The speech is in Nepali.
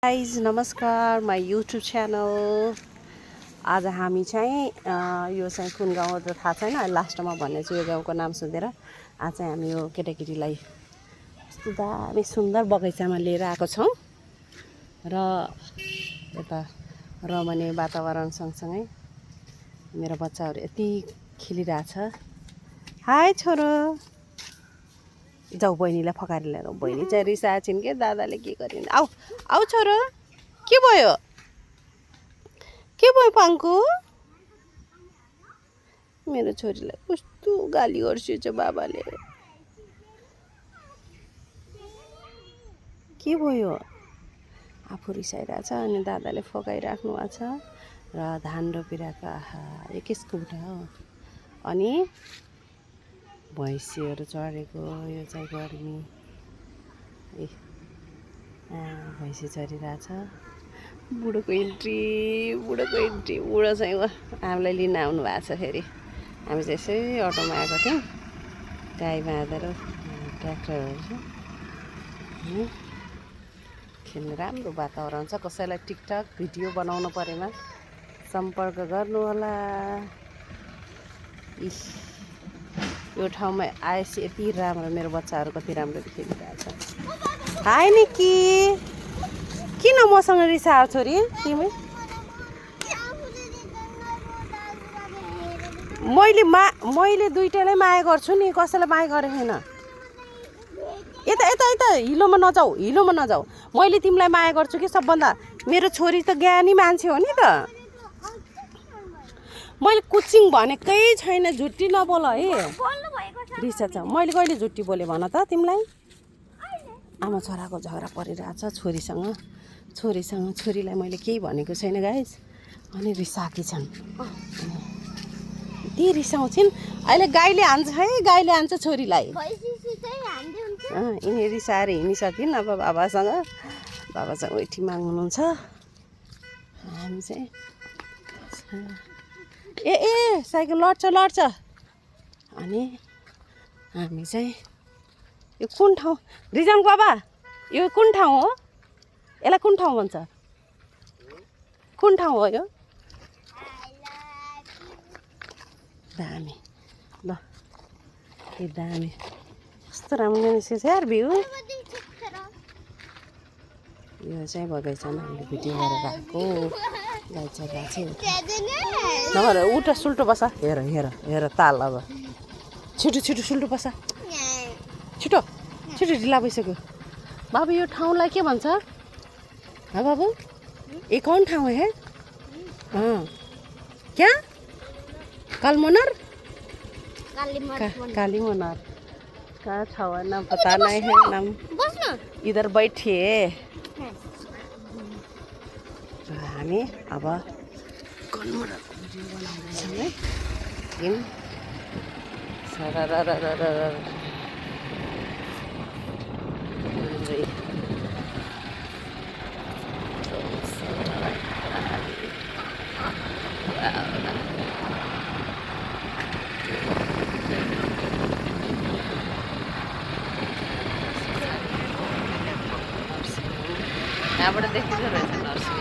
गाइज नमस्कार माई युट्युब च्यानल। आज हामी चाहिँ यो चाहिँ कुन गाउँ हो त थाहा छैन, लास्टमा भन्ने चाहिँ यो गाउँको नाम सुनेर आज चाहिँ हामी यो केटाकेटीलाई यस्तो दामी सुन्दर बगैँचामा लिएर आएको छौँ र यता रमणीय वातावरण सँगसँगै मेरो बच्चाहरू यति खेलिरहेछ। हाई छोरो, जाऊ बहिनीलाई फकाएर ल्याएर। बहिनी चाहिँ रिसाएको छिन् के दादाले के गरिन्। आऊ आऊ छोरो, के भयो पाङ्कु? मेरो छोरीलाई कस्तो गाली गर्छ बाबाले। के भयो? आफू रिसाइरहेछ अनि दादाले फकाइराख्नु भएको छ र धान रोपिरहेको। आहा, यो कसको बुढा हो? अनि भैँसीहरू चढेको, यो चाहिँ गर्मी। भैँसी चढिरहेछ। बुढोको इन्ट्री बुढो चाहिँ हामीलाई लिन आउनु भएको छ। फेरि हामी चाहिँ यसै अटोमा आएको थियौँ, गाई बाँधेर ट्र्याक्टरहरू छ। खेल्ने राम्रो वातावरण छ। कसैलाई टिकटक भिडियो बनाउनु परेमा सम्पर्क गर्नुहोला। यो ठाउँमा आएपछि यति राम्रो, मेरो बच्चाहरू कति राम्रो खेलिरहेछ। हाई निक्की, किन मसँग रिसायो छोरी तिमी? मैले दुइटैलाई माया गर्छु नि, कसैलाई माया गरेको छैन। यता हिलोमा नजाऊ। मैले तिमीलाई माया गर्छु कि सबभन्दा। मेरो छोरी त ज्ञानी मान्छे हो नि त। मैले कुचिङ भनेकै छैन, झुट्टी नबोल है। रिसा छ, मैले कहिले झुट्टी बोलेँ भन त तिमीलाई? आमा छोराको झगडा परिरहेछ छोरीलाई मैले केही भनेको छैन गाइस। अनि रिसाएकी छन्, यति रिसाउँछिन्। अहिले गाईले हान्छ है, गाईले हान्छ छोरीलाई। यिनी रिसाएर हिँडिसकिन्। अब बाबासँग ओइठी माग्नुहुन्छ। हामी चाहिँ ए साइकल लड्छ। अनि हामी चाहिँ यो कुन ठाउँ रिजाङ बाबा, यो कुन ठाउँ हो? यसलाई कुन ठाउँ भन्छ? कुन ठाउँ हो यो? दामी ल, ए दामी, कस्तो राम्रो निस्केछ यार भ्यू। यो चाहिँ बगैँचामा हामीले भिडियो गरेर आएको। गाई चल्लाएको नभएर उल्टा सुल्टो बस। हेर ताल। अब छिटो सुल्टो बस। छिटो ढिला भइसक्यो। बाबु यो ठाउँलाई के भन्छ? हाँ बाबू, ये कौन ठाउँ है? हाँ क्या? कालीमोनर कहाँ ठाउँ है? नाम पता नहीं है। नाम इधर बैठिए। हामी अब कालीमोनरको भिडियो बनाउँदैछौँ है। यहाँबाट देखिँदो रहेछ नर्सिङ।